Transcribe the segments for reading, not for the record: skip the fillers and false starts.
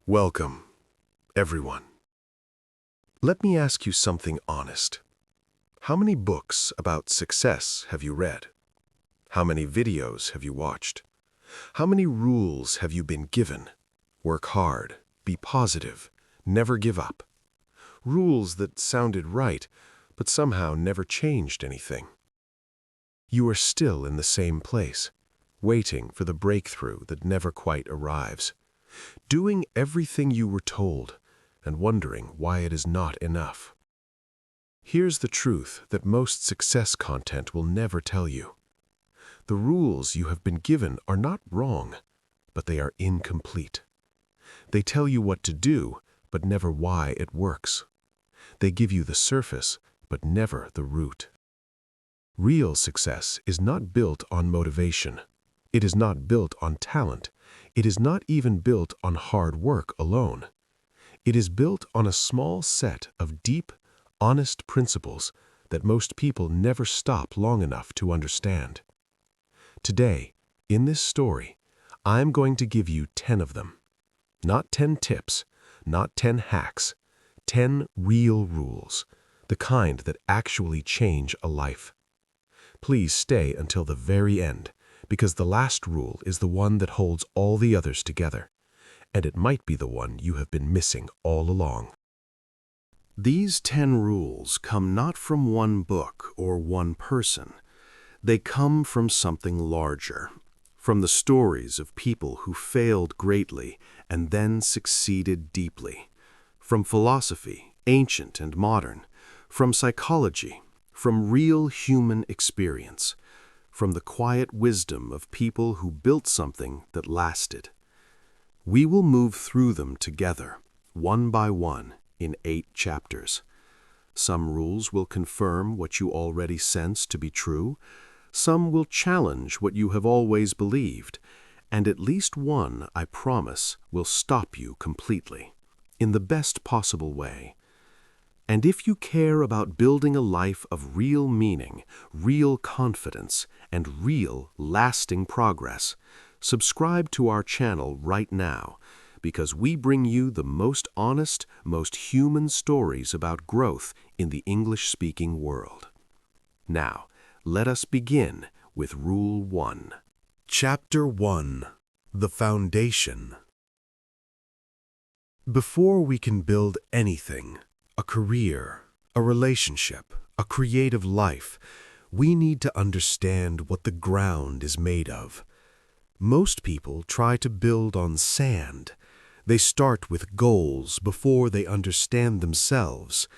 Welcome, everyone. Let me ask you something honest. How many books about success have you read? How many videos have you watched? How many rules have you been given? Work hard, be positive, never give up. Rules that sounded right, but somehow never changed anything. You are still in the same place, waiting for the breakthrough that never quite arrives. Doing everything you were told, and wondering why it is not enough. Here's the truth that most success content will never tell you. The rules you have been given are not wrong, but they are incomplete. They tell you what to do, but never why it works. They give you the surface, but never the root. Real success is not built on motivation. It is not built on talent. It is not even built on hard work alone. It is built on a small set of deep, honest principles that most people never stop long enough to understand. Today, in this story, I'm going to give you 10 of them. Not 10 tips, not 10 hacks, 10 real rules, the kind that actually change a life. Please stay until the very end, because the last rule is the one that holds all the others together, and it might be the one you have been missing all along. These 10 rules come not from one book or one person. They come from something larger, from the stories of people who failed greatly and then succeeded deeply, from philosophy, ancient and modern, from psychology, from real human experience, from the quiet wisdom of people who built something that lasted. We will move through them together, one by one, in 8 chapters. Some rules will confirm what you already sense to be true, some will challenge what you have always believed, and at least one, I promise, will stop you completely, in the best possible way. And if you care about building a life of real meaning, real confidence, and real, lasting progress, subscribe to our channel right now, because we bring you the most honest, most human stories about growth in the English-speaking world. Now, let us begin with Rule 1. Chapter 1. The Foundation. Before we can build anything, a career, a relationship, a creative life, we need to understand what the ground is made of. Most people try to build on sand. They start with goals before they understand themselves.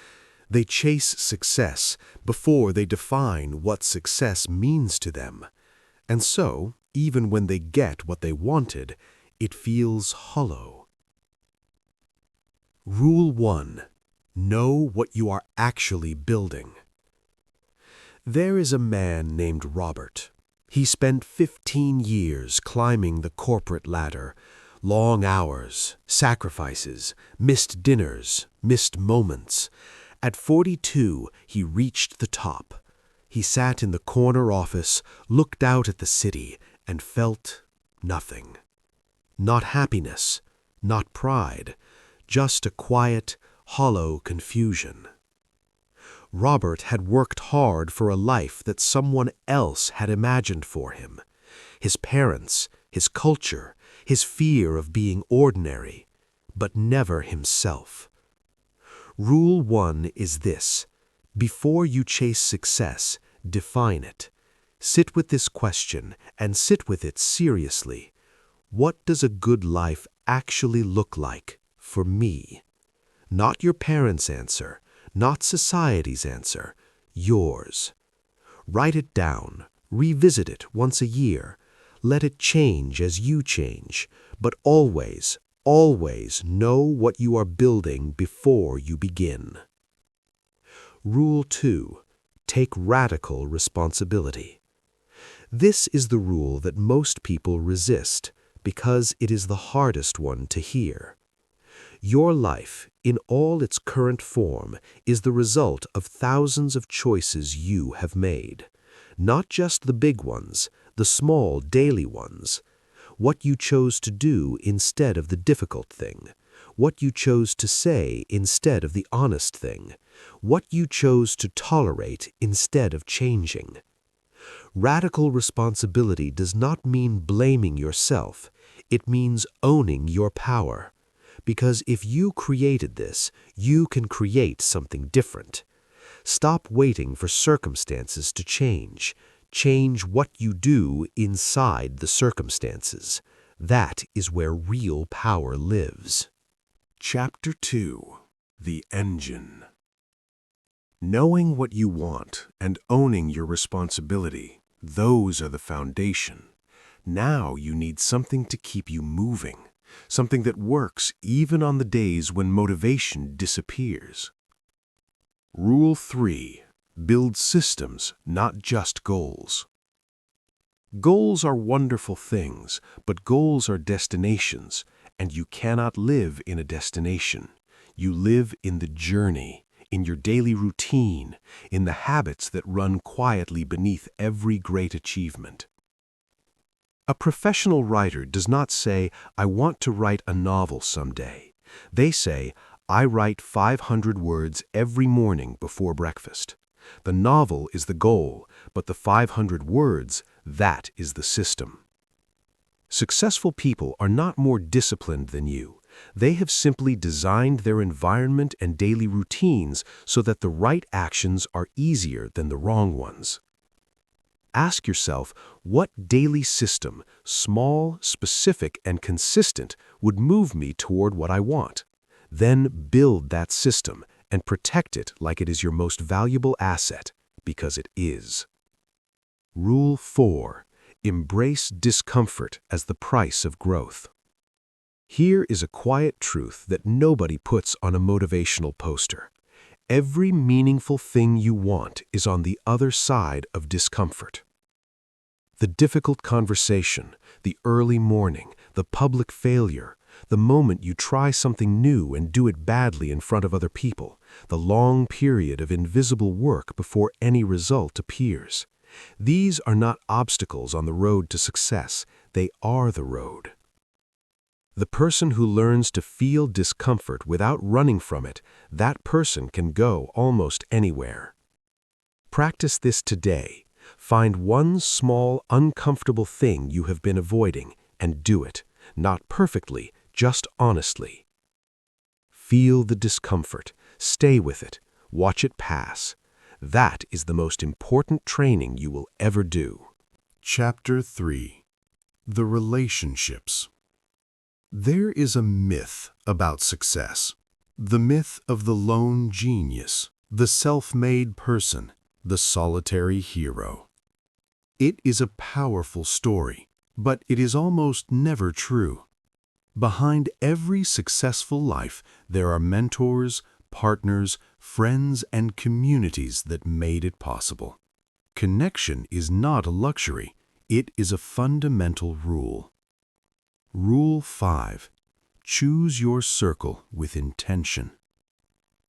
They chase success before they define what success means to them. And so, even when they get what they wanted, it feels hollow. Rule 1. Know what you are actually building. There is a man named Robert. He spent 15 years climbing the corporate ladder. Long hours, sacrifices, missed dinners, missed moments. At 42, he reached the top. He sat in the corner office, looked out at the city, and felt nothing. Not happiness, not pride, just a quiet, hollow confusion. Robert had worked hard for a life that someone else had imagined for him. His parents, his culture, his fear of being ordinary, but never himself. Rule 1 is this: before you chase success, define it. Sit with this question and sit with it seriously. What does a good life actually look like for me? Not your parents' answer, not society's answer, yours. Write it down, revisit it once a year. Let it change as you change, but always, always know what you are building before you begin. Rule 2. Take radical responsibility. This is the rule that most people resist because it is the hardest one to hear. Your life, in all its current form, is the result of thousands of choices you have made. Not just the big ones, the small daily ones. What you chose to do instead of the difficult thing. what you chose to say instead of the honest thing, what you chose to tolerate instead of changing. Radical responsibility does not mean blaming yourself. It means owning your power. Because if you created this, you can create something different. Stop waiting for circumstances to change. Change what you do inside the circumstances. That is where real power lives. Chapter 2. The Engine. Knowing what you want and owning your responsibility, those are the foundation. Now you need something to keep you moving, something that works even on the days when motivation disappears. Rule 3. Build systems, not just goals. Goals are wonderful things, but goals are destinations, and you cannot live in a destination. You live in the journey, in your daily routine, in the habits that run quietly beneath every great achievement. A professional writer does not say, "I want to write a novel someday." They say, "I write 500 words every morning before breakfast." The novel is the goal, but the 500 words, that is the system. Successful people are not more disciplined than you. They have simply designed their environment and daily routines so that the right actions are easier than the wrong ones. Ask yourself, what daily system, small, specific, and consistent, would move me toward what I want? Then build that system and protect it like it is your most valuable asset, because it is. Rule 4. Embrace discomfort as the price of growth. Here is a quiet truth that nobody puts on a motivational poster. Every meaningful thing you want is on the other side of discomfort. The difficult conversation, the early morning, the public failure, the moment you try something new and do it badly in front of other people, the long period of invisible work before any result appears. These are not obstacles on the road to success, they are the road. The person who learns to feel discomfort without running from it, that person can go almost anywhere. Practice this today. Find one small, uncomfortable thing you have been avoiding and do it, not perfectly, just honestly. Feel the discomfort, stay with it, watch it pass. That is the most important training you will ever do. Chapter 3. The Relationships. There is a myth about success. The myth of the lone genius, the self-made person, the solitary hero. It is a powerful story, but it is almost never true. Behind every successful life, there are mentors, partners, friends, and communities that made it possible. Connection is not a luxury, it is a fundamental rule. Rule 5. Choose your circle with intention.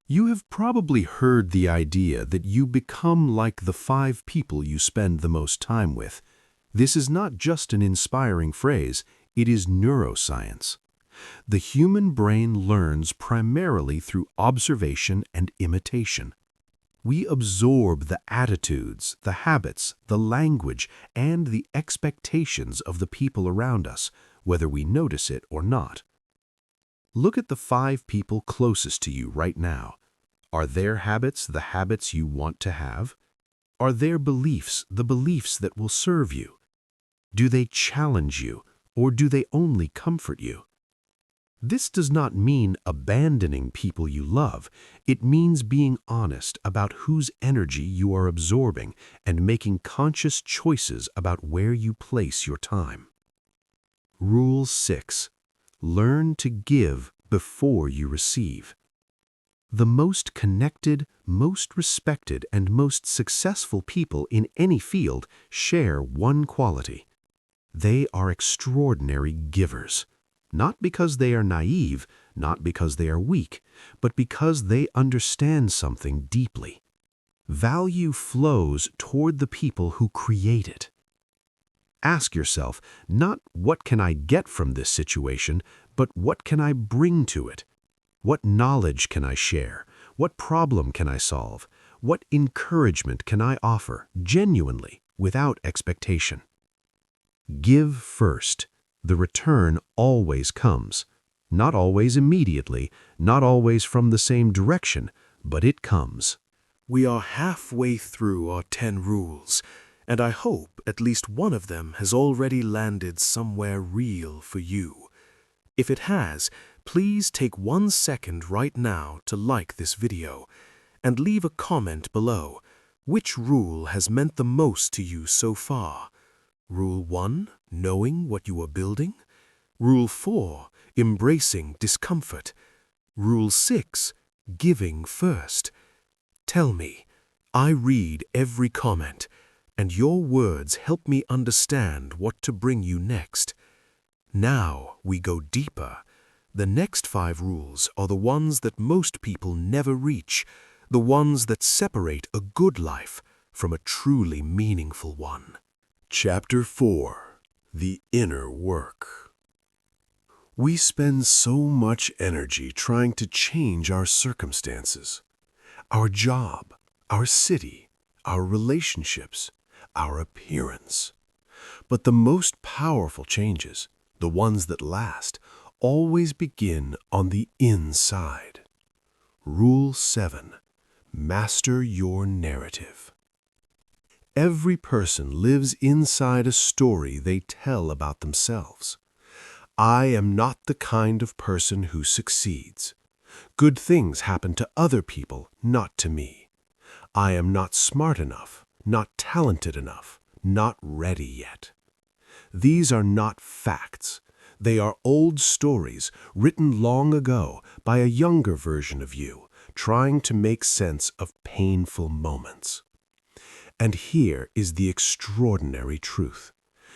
You have probably heard the idea that you become like the 5 people you spend the most time with. This is not just an inspiring phrase, it is neuroscience. The human brain learns primarily through observation and imitation. We absorb the attitudes, the habits, the language, and the expectations of the people around us, whether we notice it or not. Look at the 5 people closest to you right now. Are their habits the habits you want to have? Are their beliefs the beliefs that will serve you? Do they challenge you, or do they only comfort you? This does not mean abandoning people you love. It means being honest about whose energy you are absorbing and making conscious choices about where you place your time. Rule 6. Learn to give before you receive. The most connected, most respected, and most successful people in any field share one quality. They are extraordinary givers. Not because they are naive, not because they are weak, but because they understand something deeply. Value flows toward the people who create it. Ask yourself, not what can I get from this situation, but what can I bring to it? What knowledge can I share? What problem can I solve? What encouragement can I offer, genuinely, without expectation? Give first. The return always comes. Not always immediately, not always from the same direction, but it comes. We are halfway through our 10 rules, and I hope at least one of them has already landed somewhere real for you. If it has, please take 1 second right now to like this video and leave a comment below. Which rule has meant the most to you so far? Rule 1, knowing what you are building. Rule 4, embracing discomfort. Rule 6, giving first. Tell me, I read every comment, and your words help me understand what to bring you next. Now we go deeper. The next 5 rules are the ones that most people never reach, the ones that separate a good life from a truly meaningful one. Chapter 4. The Inner Work. We spend so much energy trying to change our circumstances, our job, our city, our relationships, our appearance. But the most powerful changes, the ones that last, always begin on the inside. Rule 7. Master your narrative. Every person lives inside a story they tell about themselves. I am not the kind of person who succeeds. Good things happen to other people, not to me. I am not smart enough, not talented enough, not ready yet. These are not facts. They are old stories written long ago by a younger version of you, trying to make sense of painful moments. And here is the extraordinary truth.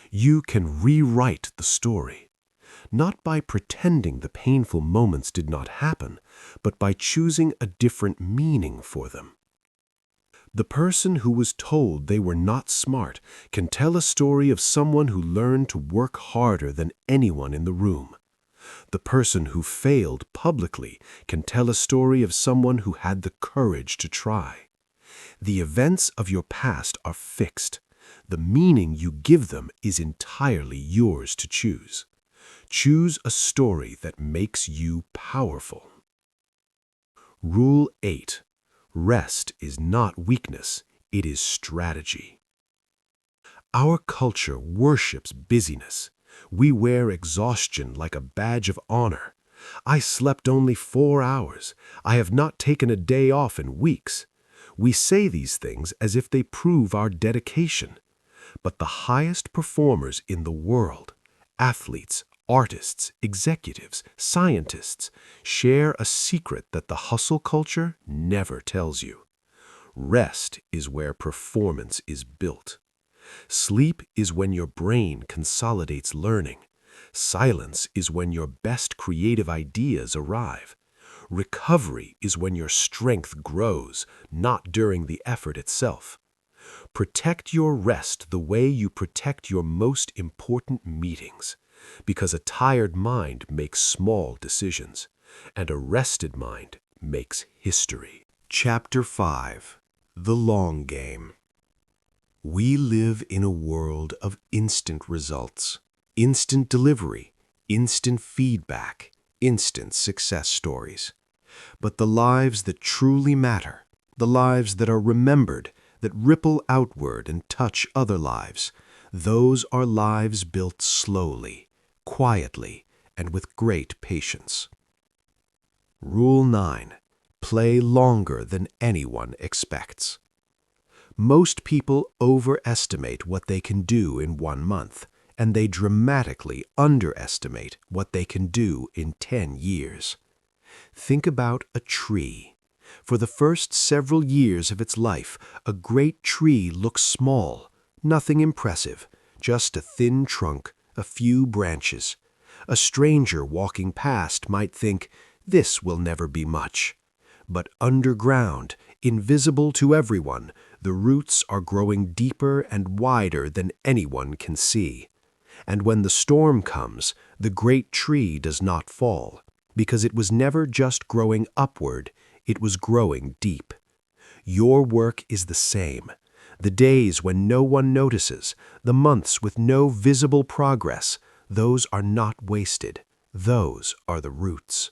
You can rewrite the story, not by pretending the painful moments did not happen, but by choosing a different meaning for them. The person who was told they were not smart can tell a story of someone who learned to work harder than anyone in the room. The person who failed publicly can tell a story of someone who had the courage to try. The events of your past are fixed. The meaning you give them is entirely yours to choose. Choose a story that makes you powerful. Rule 8. Rest is not weakness, it is strategy. Our culture worships busyness. We wear exhaustion like a badge of honor. I slept only 4 hours. I have not taken a day off in weeks. We say these things as if they prove our dedication. But the highest performers in the world, athletes, artists, executives, scientists, share a secret that the hustle culture never tells you. Rest is where performance is built. Sleep is when your brain consolidates learning. Silence is when your best creative ideas arrive. Recovery is when your strength grows, not during the effort itself. Protect your rest the way you protect your most important meetings, because a tired mind makes small decisions, and a rested mind makes history. Chapter 5. The Long Game. We live in a world of instant results, instant delivery, instant feedback, instant success stories. But the lives that truly matter, the lives that are remembered, that ripple outward and touch other lives, those are lives built slowly, quietly, and with great patience. Rule 9. Play longer than anyone expects. Most people overestimate what they can do in 1 month, and they dramatically underestimate what they can do in 10 years. Think about a tree. For the first several years of its life, a great tree looks small, nothing impressive, just a thin trunk, a few branches. A stranger walking past might think, "This will never be much." But underground, invisible to everyone, the roots are growing deeper and wider than anyone can see. And when the storm comes, the great tree does not fall. because it was never just growing upward, it was growing deep. Your work is the same. The days when no one notices, the months with no visible progress, those are not wasted. Those are the roots.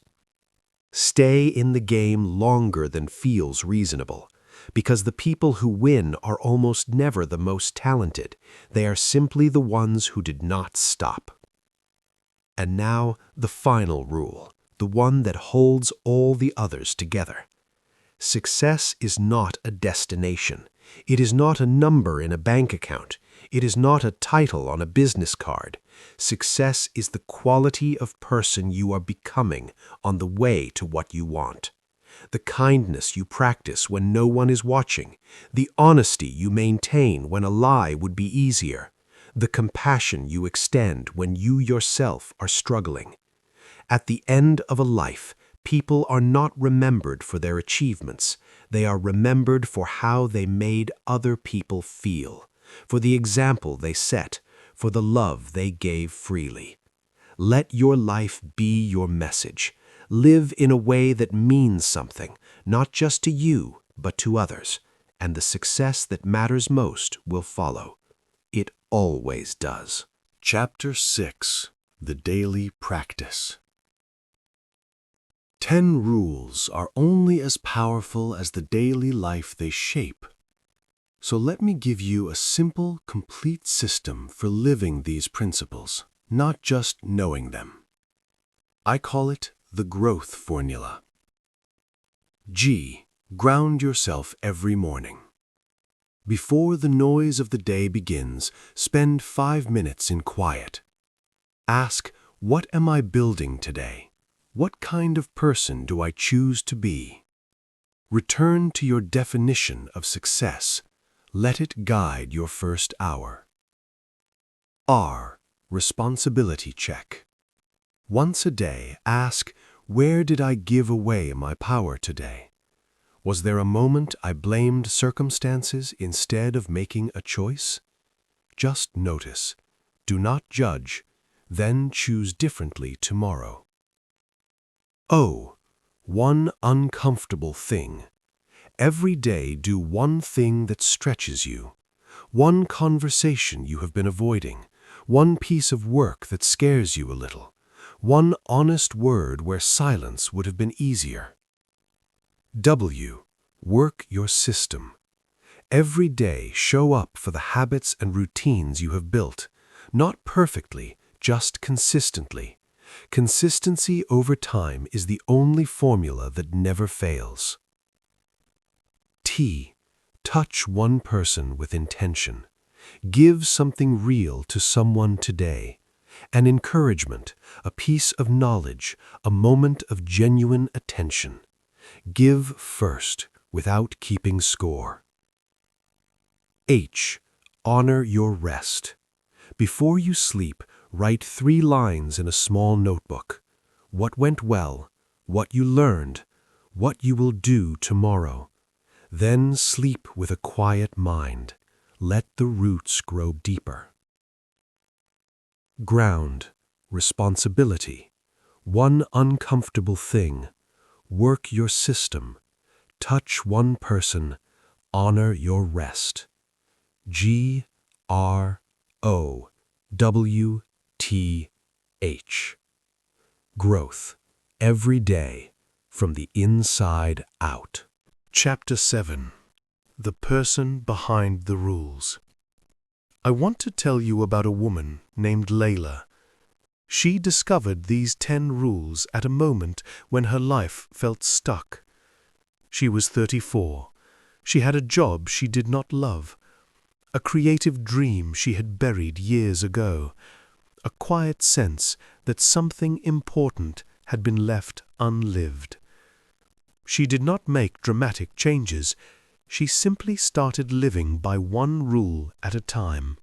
Stay in the game longer than feels reasonable, because the people who win are almost never the most talented. They are simply the ones who did not stop. And now, the final rule, the one that holds all the others together. Success is not a destination. It is not a number in a bank account. It is not a title on a business card. Success is the quality of person you are becoming on the way to what you want. The kindness you practice when no one is watching. The honesty you maintain when a lie would be easier. The compassion you extend when you yourself are struggling. At the end of a life, people are not remembered for their achievements. They are remembered for how they made other people feel, for the example they set, for the love they gave freely. Let your life be your message. Live in a way that means something, not just to you, but to others, and the success that matters most will follow. It always does. Chapter 6. The Daily Practice. 10 rules are only as powerful as the daily life they shape. So let me give you a simple, complete system for living these principles, not just knowing them. I call it the growth formula. G. Ground yourself every morning. Before the noise of the day begins, spend 5 minutes in quiet. Ask, what am I building today? What kind of person do I choose to be? Return to your definition of success. Let it guide your first hour. R. Responsibility check. Once a day, ask, where did I give away my power today? Was there a moment I blamed circumstances instead of making a choice? Just notice. Do not judge. Then choose differently tomorrow. O. One uncomfortable thing. Every day do one thing that stretches you. One conversation you have been avoiding. One piece of work that scares you a little. One honest word where silence would have been easier. W. Work your system. Every day show up for the habits and routines you have built. Not perfectly, just consistently. Consistency over time is the only formula that never fails. T. Touch one person with intention. Give something real to someone today. An encouragement, a piece of knowledge, a moment of genuine attention. Give first, without keeping score. H. Honor your rest. Before you sleep, write 3 lines in a small notebook. What went well, what you learned, what you will do tomorrow. Then sleep with a quiet mind. Let the roots grow deeper. Ground, responsibility. One uncomfortable thing. Work your system. Touch one person. Honor your rest. GROWTH. Growth. Every day. From the inside out. Chapter 7. The Person Behind the Rules. I want to tell you about a woman named Layla. She discovered these 10 rules at a moment when her life felt stuck. She was 34. She had a job she did not love, a creative dream she had buried years ago, a quiet sense that something important had been left unlived. She did not make dramatic changes. She simply started living by one rule at a time.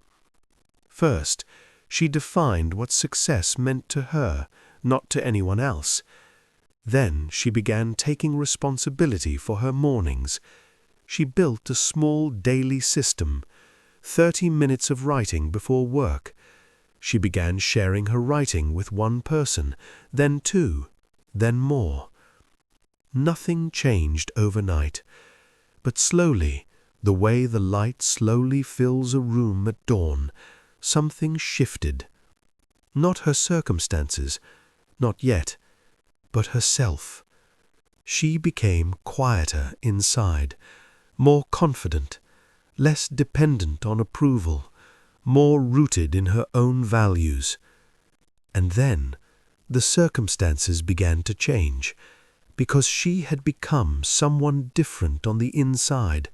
First, she defined what success meant to her, not to anyone else. Then she began taking responsibility for her mornings. She built a small daily system, 30 minutes of writing before work. She began sharing her writing with one person, then 2, then more. Nothing changed overnight, but slowly, the way the light slowly fills a room at dawn, something shifted. Not her circumstances, not yet, but herself. She became quieter inside, more confident, less dependent on approval, more rooted in her own values. And then the circumstances began to change, because she had become someone different on the inside,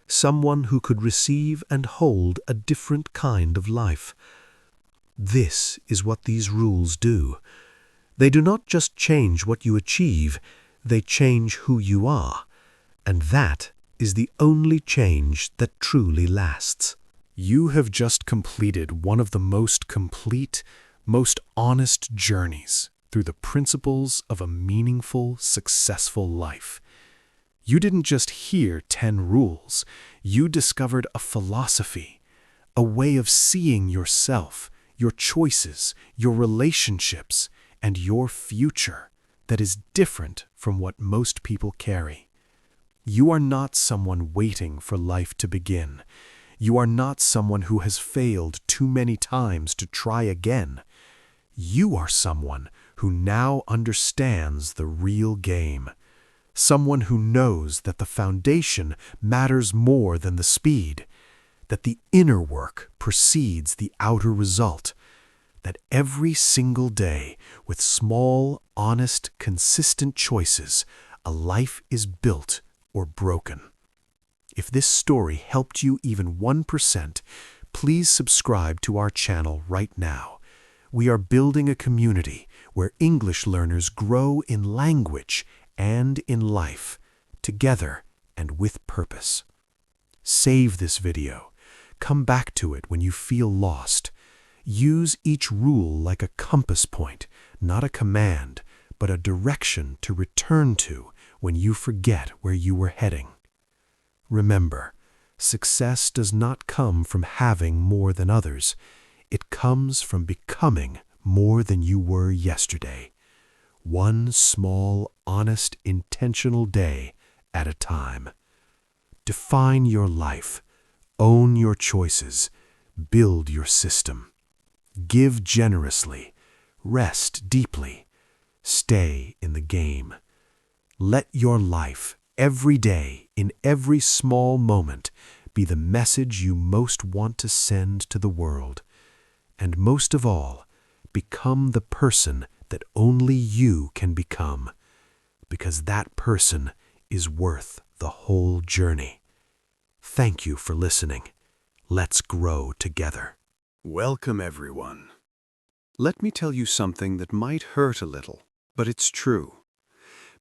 someone who could receive and hold a different kind of life. This is what these rules do. They do not just change what you achieve, they change who you are, and that is the only change that truly lasts. You have just completed one of the most complete, most honest journeys through the principles of a meaningful, successful life. You didn't just hear 10 rules, you discovered a philosophy, a way of seeing yourself, your choices, your relationships, and your future that is different from what most people carry. You are not someone waiting for life to begin. You are not someone who has failed too many times to try again. You are someone who now understands the real game. Someone who knows that the foundation matters more than the speed, that the inner work precedes the outer result, that every single day, with small, honest, consistent choices, a life is built or broken. If this story helped you even 1%, please subscribe to our channel right now. We are building a community where English learners grow in language and in life, together and with purpose. Save this video. Come back to it when you feel lost. Use each rule like a compass point, not a command, but a direction to return to when you forget where you were heading. Remember, success does not come from having more than others. It comes from becoming more than you were yesterday. One small, honest, intentional day at a time. Define your life. Own your choices. Build your system. Give generously. Rest deeply. Stay in the game. Let your life, every day, in every small moment, be the message you most want to send to the world. And most of all, become the person that only you can become, because that person is worth the whole journey. Thank you for listening. Let's grow together. Welcome, everyone. Let me tell you something that might hurt a little, but it's true.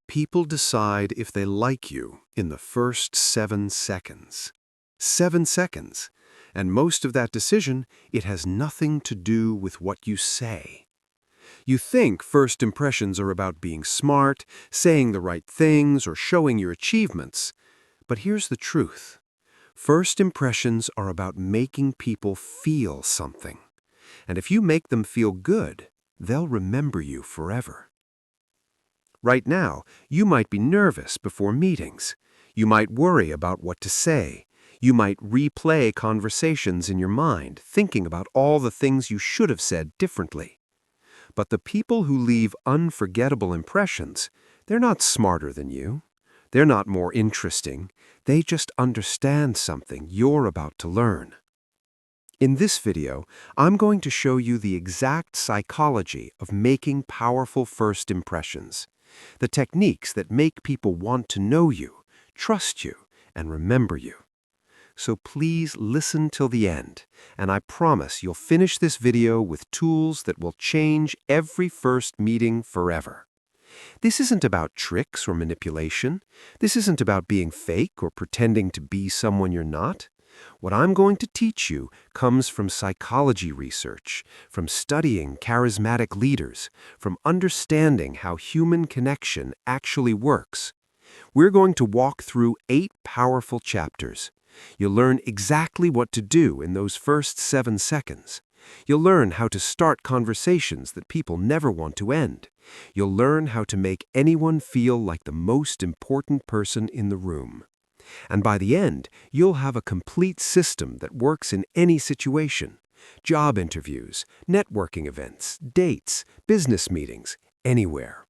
People decide if they like you in the first 7 seconds. 7 seconds. And most of that decision, it has nothing to do with what you say. You think first impressions are about being smart, saying the right things, or showing your achievements. But here's the truth. First impressions are about making people feel something. And if you make them feel good, they'll remember you forever. Right now, you might be nervous before meetings. You might worry about what to say. You might replay conversations in your mind, thinking about all the things you should have said differently. But the people who leave unforgettable impressions, they're not smarter than you. They're not more interesting. They just understand something you're about to learn. In this video, I'm going to show you the exact psychology of making powerful first impressions, the techniques that make people want to know you, trust you, and remember you. So please listen till the end, and I promise you'll finish this video with tools that will change every first meeting forever. This isn't about tricks or manipulation. This isn't about being fake or pretending to be someone you're not. What I'm going to teach you comes from psychology research, from studying charismatic leaders, from understanding how human connection actually works. We're going to walk through 8 powerful chapters. You'll learn exactly what to do in those first 7 seconds. You'll learn how to start conversations that people never want to end. You'll learn how to make anyone feel like the most important person in the room. And by the end, you'll have a complete system that works in any situation. Job interviews, networking events, dates, business meetings, anywhere.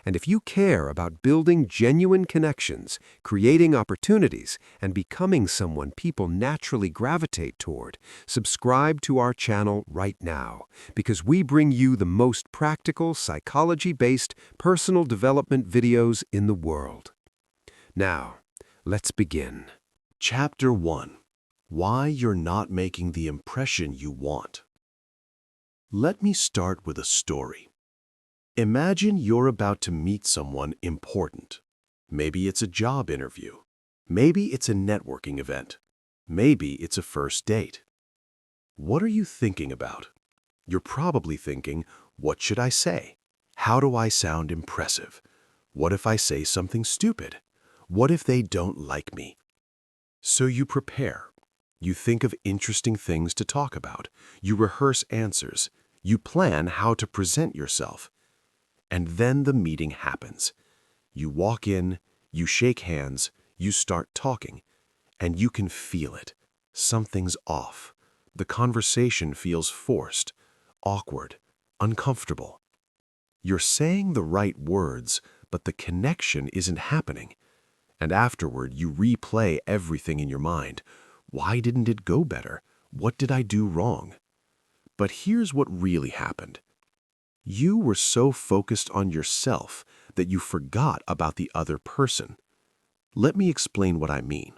And if you care about building genuine connections, creating opportunities, and becoming someone people naturally gravitate toward, subscribe to our channel right now, because we bring you the most practical, psychology-based personal development videos in the world. Now, let's begin. Chapter 1. Why You're Not Making the Impression You Want. Let me start with a story. Imagine you're about to meet someone important. Maybe it's a job interview. Maybe it's a networking event. Maybe it's a first date. What are you thinking about? You're probably thinking, what should I say? How do I sound impressive? What if I say something stupid? What if they don't like me? So you prepare. You think of interesting things to talk about. You rehearse answers. You plan how to present yourself. And then the meeting happens. You walk in, you shake hands, you start talking, and you can feel it. Something's off. The conversation feels forced, awkward, uncomfortable. You're saying the right words, but the connection isn't happening. And afterward, you replay everything in your mind. Why didn't it go better? What did I do wrong? But here's what really happened. You were so focused on yourself that you forgot about the other person. Let me explain what I mean.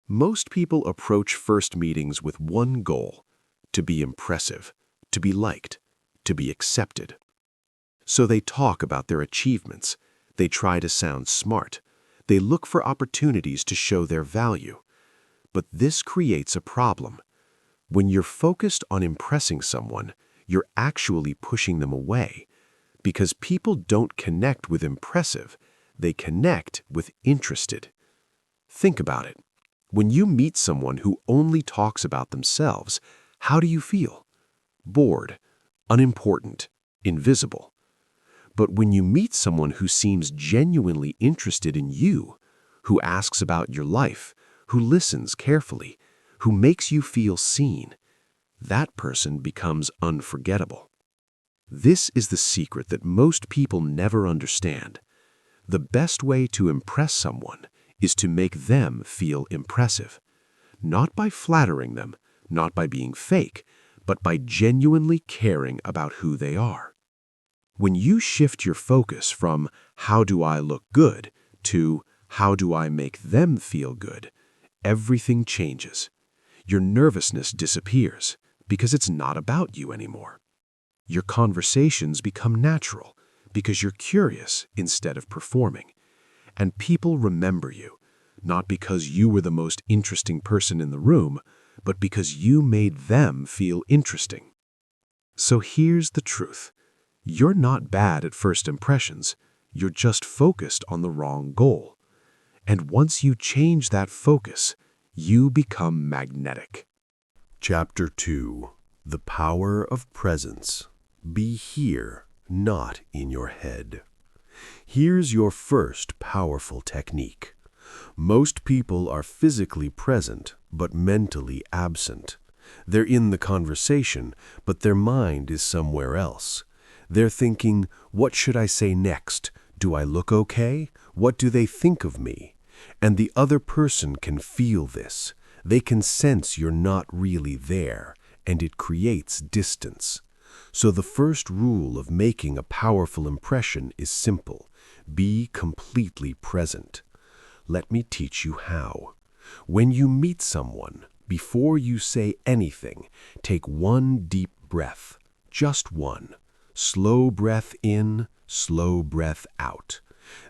Most people approach first meetings with one goal: to be impressive, to be liked, to be accepted. So they talk about their achievements. They try to sound smart. They look for opportunities to show their value. But this creates a problem. When you're focused on impressing someone, you're actually pushing them away, because people don't connect with impressive, they connect with interested. Think about it. When you meet someone who only talks about themselves, how do you feel? Bored, unimportant, invisible. But when you meet someone who seems genuinely interested in you, who asks about your life, who listens carefully, who makes you feel seen, that person becomes unforgettable. This is the secret that most people never understand. The best way to impress someone is to make them feel impressive. Not by flattering them, not by being fake, but by genuinely caring about who they are. When you shift your focus from "how do I look good" to "how do I make them feel good," everything changes. Your nervousness disappears, because it's not about you anymore. Your conversations become natural because you're curious instead of performing. And people remember you, not because you were the most interesting person in the room, but because you made them feel interesting. So here's the truth. You're not bad at first impressions. You're just focused on the wrong goal. And once you change that focus, you become magnetic. Chapter 2. The Power of Presence. Be here, not in your head. Here's your first powerful technique. Most people are physically present, but mentally absent. They're in the conversation, but their mind is somewhere else. They're thinking, what should I say next? Do I look okay? What do they think of me? And the other person can feel this. They can sense you're not really there, and it creates distance. So the first rule of making a powerful impression is simple. Be completely present. Let me teach you how. When you meet someone, before you say anything, take one deep breath. Just one. Slow breath in, slow breath out.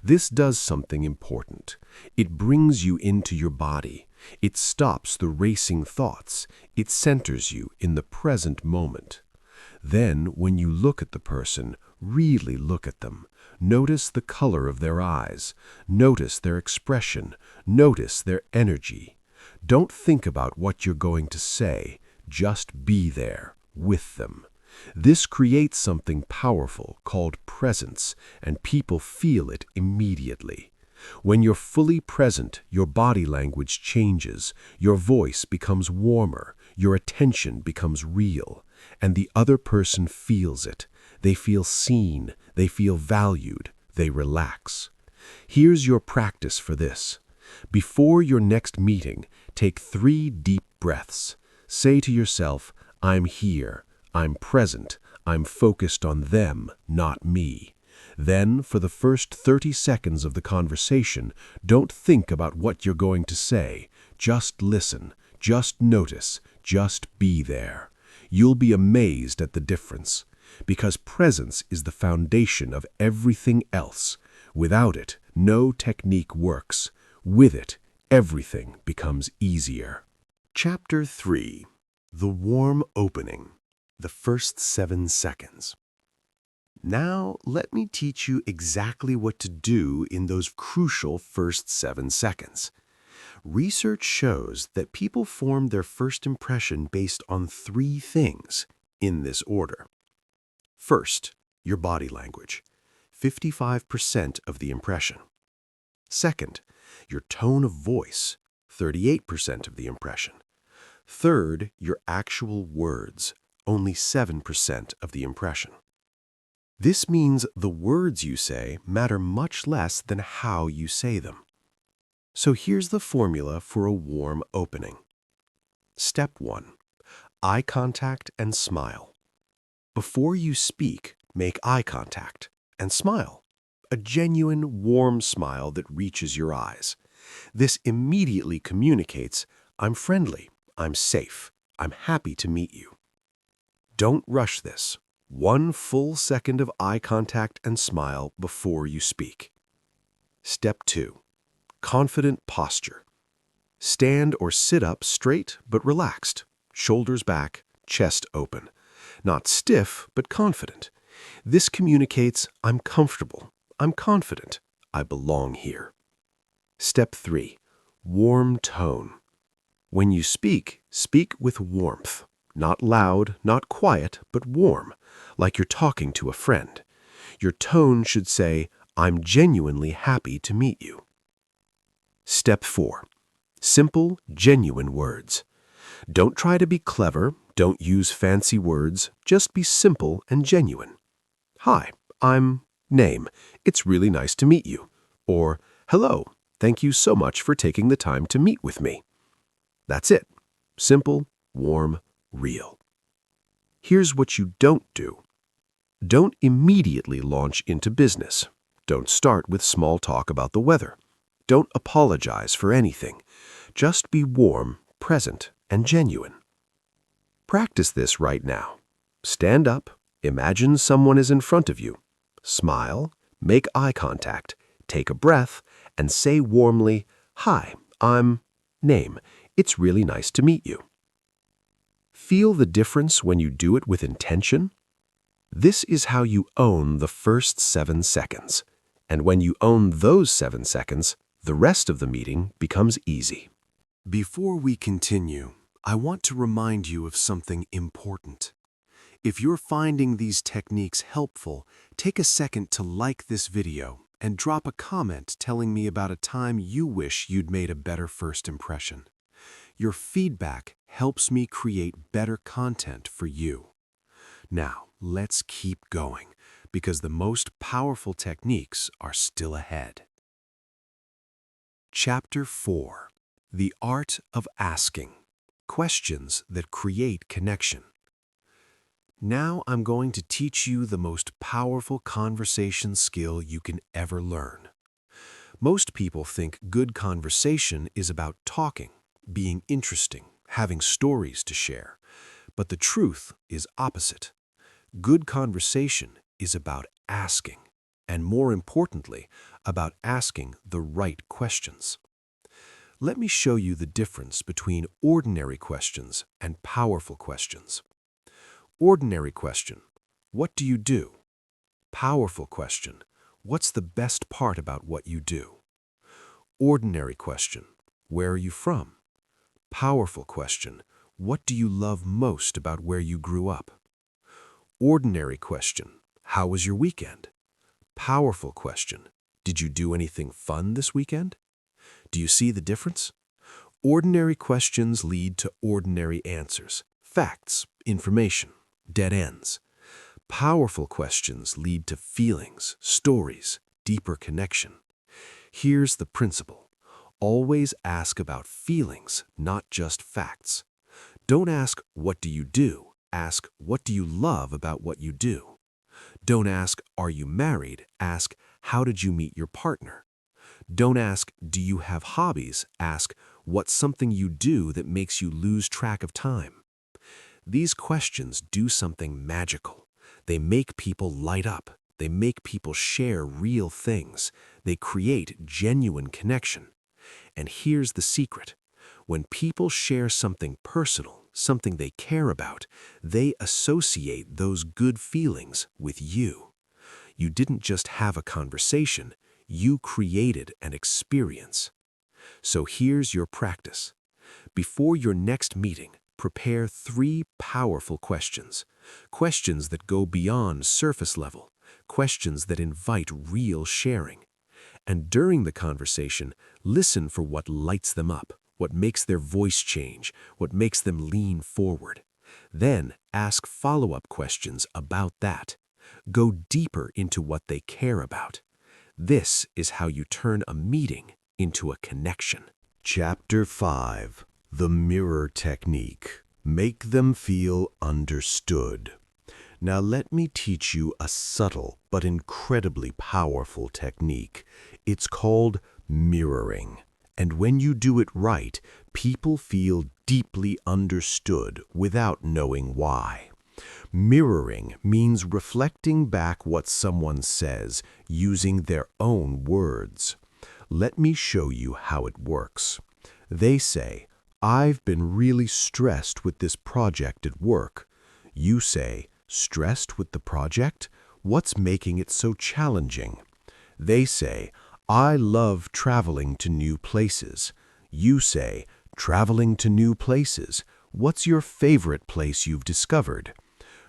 This does something important. It brings you into your body. It stops the racing thoughts. It centers you in the present moment. Then, when you look at the person, really look at them. Notice the color of their eyes. Notice their expression. Notice their energy. Don't think about what you're going to say. Just be there. with them. This creates something powerful called presence, and people feel it immediately. When you're fully present, your body language changes, your voice becomes warmer, your attention becomes real, and the other person feels it. They feel seen, they feel valued, they relax. Here's your practice for this. Before your next meeting, take 3 deep breaths. Say to yourself, I'm here, I'm present, I'm focused on them, not me. Then, for the first 30 seconds of the conversation, don't think about what you're going to say. Just listen, just notice, just be there. You'll be amazed at the difference, because presence is the foundation of everything else. Without it, no technique works. With it, everything becomes easier. Chapter 3. The Warm Opening. The First 7 Seconds. Now, let me teach you exactly what to do in those crucial first 7 seconds. Research shows that people form their first impression based on 3 things, in this order. First, your body language, 55% of the impression. Second, your tone of voice, 38% of the impression. Third, your actual words, only 7% of the impression. This means the words you say matter much less than how you say them. So here's the formula for a warm opening. Step 1. Eye contact and smile. Before you speak, make eye contact and smile. A genuine, warm smile that reaches your eyes. This immediately communicates, I'm friendly, I'm safe, I'm happy to meet you. Don't rush this. 1 full second of eye contact and smile before you speak. Step 2. Confident posture. Stand or sit up straight but relaxed, shoulders back, chest open. Not stiff but confident. This communicates, I'm comfortable, I'm confident, I belong here. Step 3. Warm tone. When you speak, speak with warmth. Not loud, not quiet, but warm, like you're talking to a friend. Your tone should say, I'm genuinely happy to meet you. Step 4. Simple, genuine words. Don't try to be clever, don't use fancy words, just be simple and genuine. Hi, I'm name. It's really nice to meet you. Or, hello, thank you so much for taking the time to meet with me. That's it. Simple, warm, real. Here's what you don't do. Don't immediately launch into business. Don't start with small talk about the weather. Don't apologize for anything. Just be warm, present, and genuine. Practice this right now. Stand up, imagine someone is in front of you. Smile, make eye contact, take a breath, and say warmly, Hi, I'm name. It's really nice to meet you. Feel the difference when you do it with intention? This is how you own the first 7 seconds. And when you own those 7 seconds, the rest of the meeting becomes easy. Before we continue, I want to remind you of something important. If you're finding these techniques helpful, take a second to like this video and drop a comment telling me about a time you wish you'd made a better first impression. Your feedback helps me create better content for you. Now, let's keep going, because the most powerful techniques are still ahead. Chapter 4. The Art of Asking. Questions that create connection. Now I'm going to teach you the most powerful conversation skill you can ever learn. Most people think good conversation is about talking, being interesting, having stories to share. But the truth is opposite. Good conversation is about asking, and more importantly, about asking the right questions. Let me show you the difference between ordinary questions and powerful questions. Ordinary question, what do you do? Powerful question, what's the best part about what you do? Ordinary question, where are you from? Powerful question, What do you love most about where you grew up? Ordinary question. How was your weekend? Powerful question. Did you do anything fun this weekend? Do you see the difference? Ordinary questions lead to ordinary answers. Facts, information, dead ends. Powerful questions lead to feelings, stories, deeper connection. Here's the principle. Always ask about feelings, not just facts. Don't ask, what do you do? Ask, what do you love about what you do? Don't ask, are you married? Ask, how did you meet your partner? Don't ask, do you have hobbies? Ask, what's something you do that makes you lose track of time? These questions do something magical. They make people light up. They make people share real things. They create genuine connection. And here's the secret. When people share something personal, something they care about, they associate those good feelings with you. You didn't just have a conversation, you created an experience. So here's your practice. Before your next meeting, prepare 3 powerful questions. Questions that go beyond surface level. Questions that invite real sharing. And during the conversation, listen for what lights them up, what makes their voice change, what makes them lean forward. Then ask follow-up questions about that. Go deeper into what they care about. This is how you turn a meeting into a connection. Chapter 5. The Mirror Technique. Make them feel understood. Now let me teach you a subtle but incredibly powerful technique. It's called mirroring. And when you do it right, people feel deeply understood without knowing why. Mirroring means reflecting back what someone says using their own words. Let me show you how it works. They say, I've been really stressed with this project at work. You say, stressed with the project? What's making it so challenging? They say, I love traveling to new places. You say, traveling to new places? What's your favorite place you've discovered?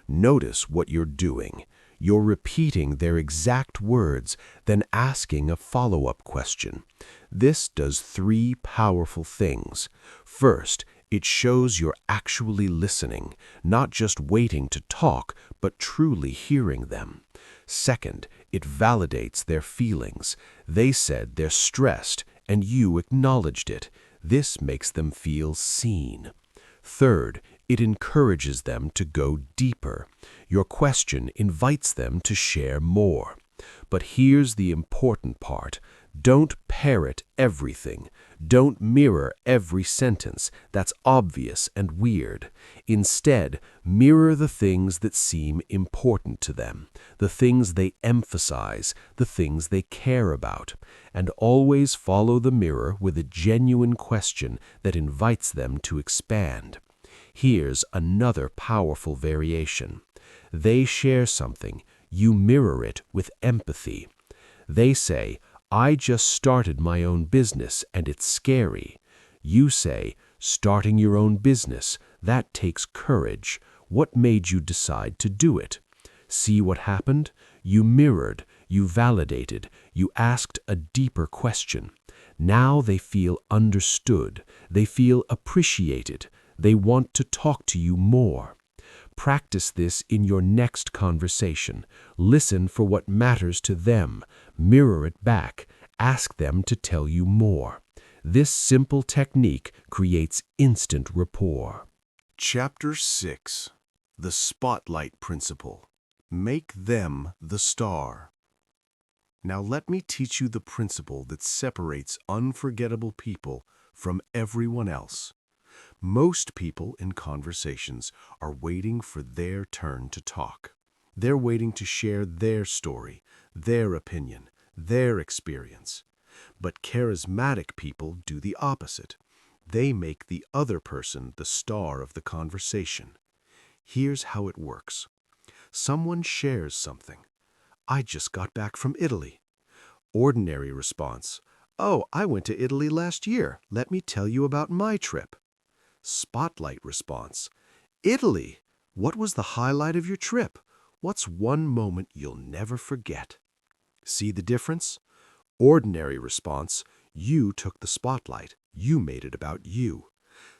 Notice what you're doing. You're repeating their exact words, then asking a follow-up question. This does 3 powerful things. First, it shows you're actually listening, not just waiting to talk, but truly hearing them. Second, it validates their feelings. They said they're stressed, and you acknowledged it. This makes them feel seen. Third, it encourages them to go deeper. Your question invites them to share more. But here's the important part. Don't parrot everything. Don't mirror every sentence that's obvious and weird. Instead, mirror the things that seem important to them, the things they emphasize, the things they care about, and always follow the mirror with a genuine question that invites them to expand. Here's another powerful variation. They share something. You mirror it with empathy. They say, I just started my own business and it's scary. You say, starting your own business, that takes courage. What made you decide to do it? See what happened? You mirrored, you validated, you asked a deeper question. Now they feel understood. They feel appreciated. They want to talk to you more. Practice this in your next conversation. Listen for what matters to them. Mirror it back. Ask them to tell you more. This simple technique creates instant rapport. Chapter 6. The Spotlight Principle. Make them the star. Now let me teach you the principle that separates unforgettable people from everyone else. Most people in conversations are waiting for their turn to talk. They're waiting to share their story, their opinion, their experience. But charismatic people do the opposite. They make the other person the star of the conversation. Here's how it works. Someone shares something. I just got back from Italy. Ordinary response. Oh, I went to Italy last year. Let me tell you about my trip. Spotlight response. Italy, what was the highlight of your trip? What's one moment you'll never forget? See the difference? Ordinary response. You took the spotlight. You made it about you.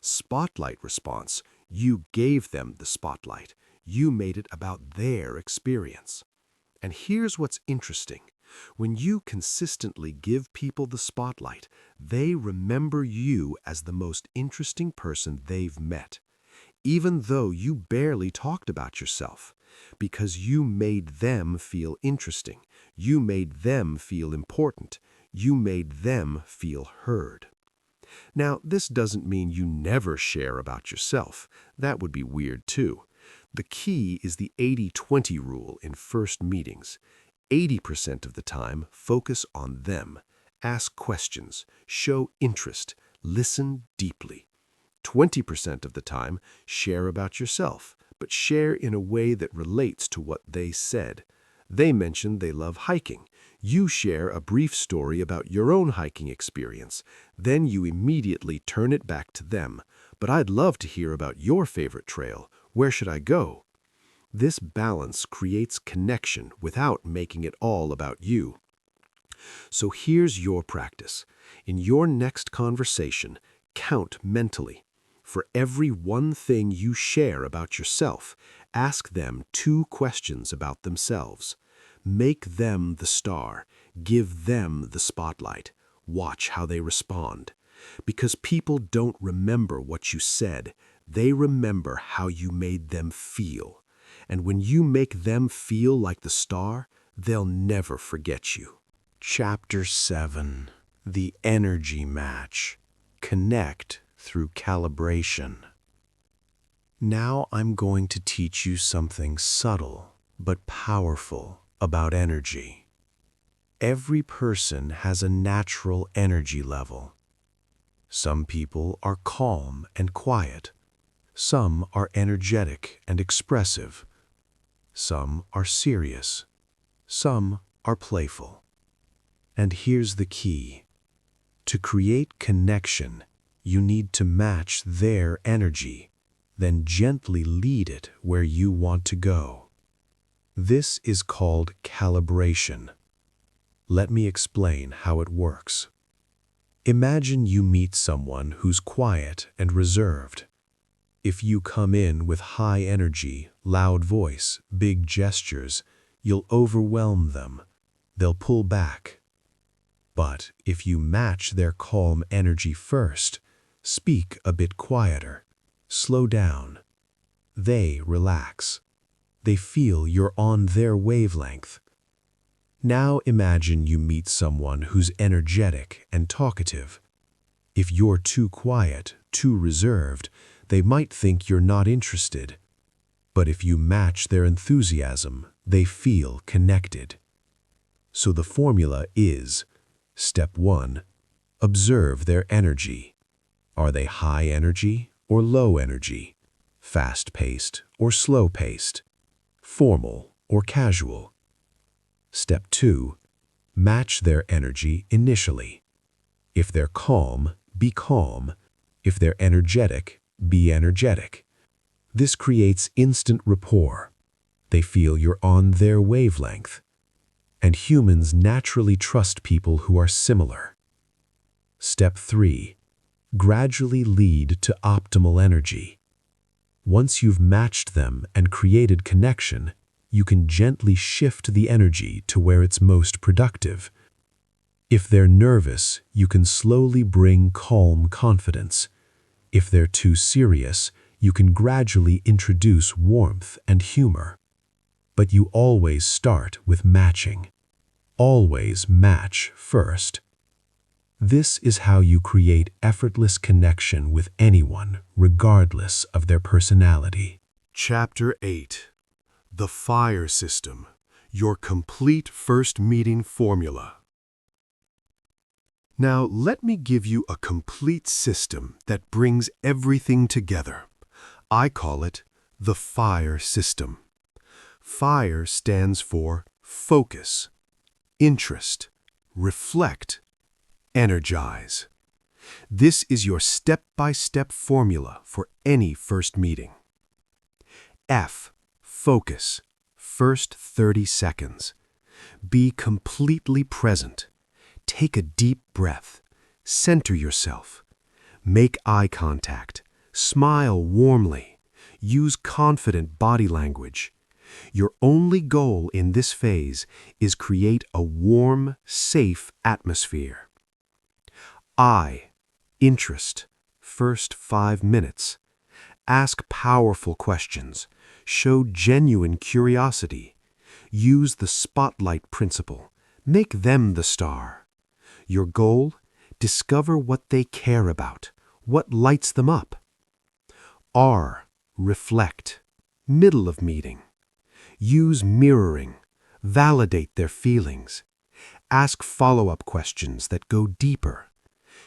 Spotlight response. You gave them the spotlight. You made it about their experience. And here's what's interesting. When you consistently give people the spotlight, they remember you as the most interesting person they've met, even though you barely talked about yourself, because you made them feel interesting, you made them feel important, you made them feel heard. Now, this doesn't mean you never share about yourself. That would be weird too. The key is the 80-20 rule in first meetings. 80% of the time, focus on them. Ask questions, show interest, listen deeply. 20% of the time, share about yourself, but share in a way that relates to what they said. They mentioned they love hiking. You share a brief story about your own hiking experience. Then you immediately turn it back to them. But I'd love to hear about your favorite trail. Where should I go? This balance creates connection without making it all about you. So here's your practice. In your next conversation, count mentally. For every one thing you share about yourself, ask them 2 questions about themselves. Make them the star. Give them the spotlight. Watch how they respond. Because people don't remember what you said, they remember how you made them feel. And when you make them feel like the star, they'll never forget you. Chapter 7. The Energy Match. Connect through calibration. Now I'm going to teach you something subtle but powerful about energy. Every person has a natural energy level. Some people are calm and quiet. Some are energetic and expressive. Some are serious. Some are playful. And here's the key. To create connection, you need to match their energy, then gently lead it where you want to go. This is called calibration. Let me explain how it works. Imagine you meet someone who's quiet and reserved. If you come in with high energy, loud voice, big gestures, you'll overwhelm them. They'll pull back. But if you match their calm energy first, speak a bit quieter, slow down, they relax. They feel you're on their wavelength. Now imagine you meet someone who's energetic and talkative. If you're too quiet, too reserved, they might think you're not interested. But if you match their enthusiasm, they feel connected. So the formula is: Step 1. Observe their energy. Are they high energy or low energy? Fast-paced or slow-paced? Formal or casual? Step 2. Match their energy initially. If they're calm, be calm. If they're energetic, be energetic. This creates instant rapport. They feel you're on their wavelength. And humans naturally trust people who are similar. Step 3. Gradually lead to optimal energy. Once you've matched them and created connection, you can gently shift the energy to where it's most productive. If they're nervous, you can slowly bring calm confidence. If they're too serious, you can gradually introduce warmth and humor. But you always start with matching. Always match first. This is how you create effortless connection with anyone, regardless of their personality. Chapter 8. The FIRE System. Your complete first meeting formula. Now, let me give you a complete system that brings everything together. I call it the FIRE System. FIRE stands for focus, interest, reflect, energize. This is your step-by-step formula for any first meeting. F. Focus. First 30 seconds. Be completely present. Take a deep breath. Center yourself. Make eye contact. Smile warmly. Use confident body language. Your only goal in this phase is create a warm, safe atmosphere. I. Interest. First 5 minutes. Ask powerful questions. Show genuine curiosity. Use the spotlight principle. Make them the star. Your goal? Discover what they care about, what lights them up. R. Reflect. Middle of meeting. Use mirroring. Validate their feelings. Ask follow-up questions that go deeper.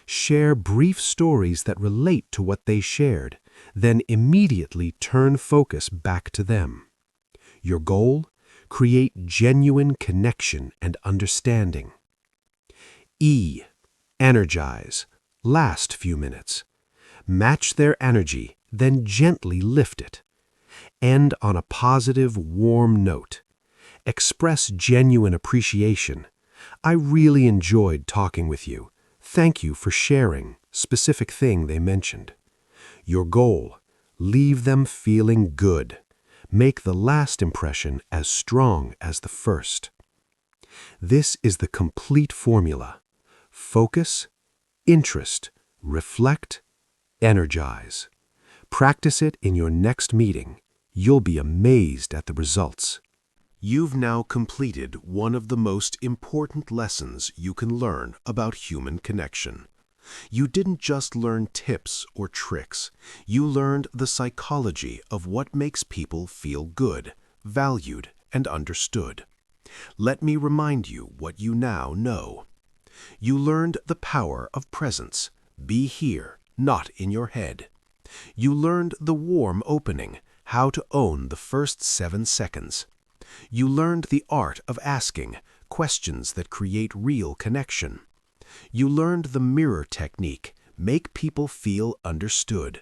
Share brief stories that relate to what they shared, then immediately turn focus back to them. Your goal? Create genuine connection and understanding. E. Energize. Last few minutes. Match their energy, then gently lift it. End on a positive, warm note. Express genuine appreciation. I really enjoyed talking with you. Thank you for sharing. Specific thing they mentioned. Your goal? Leave them feeling good. Make the last impression as strong as the first. This is the complete formula. Focus, interest, reflect, energize. Practice it in your next meeting. You'll be amazed at the results. You've now completed one of the most important lessons you can learn about human connection. You didn't just learn tips or tricks. You learned the psychology of what makes people feel good, valued, and understood. Let me remind you what you now know. You learned the power of presence. Be here, not in your head. You learned the warm opening, how to own the first 7 seconds. You learned the art of asking questions that create real connection. You learned the mirror technique, make people feel understood.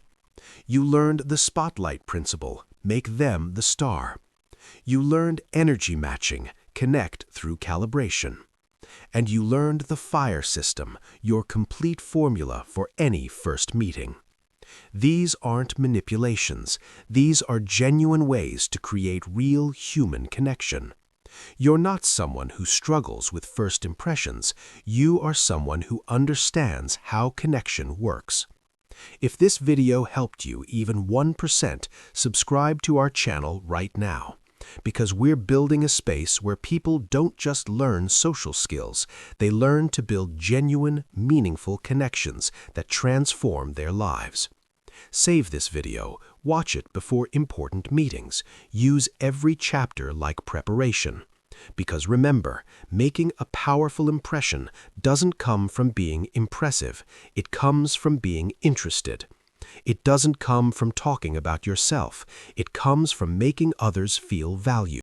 You learned the spotlight principle, make them the star. You learned energy matching, connect through calibration. And you learned the FIRE system, your complete formula for any first meeting. These aren't manipulations. These are genuine ways to create real human connection. You're not someone who struggles with first impressions. You are someone who understands how connection works. If this video helped you even 1%, subscribe to our channel right now. Because we're building a space where people don't just learn social skills, they learn to build genuine, meaningful connections that transform their lives. Save this video, watch it before important meetings, use every chapter like preparation. Because remember, making a powerful impression doesn't come from being impressive, it comes from being interested. It doesn't come from talking about yourself, it comes from making others feel valued.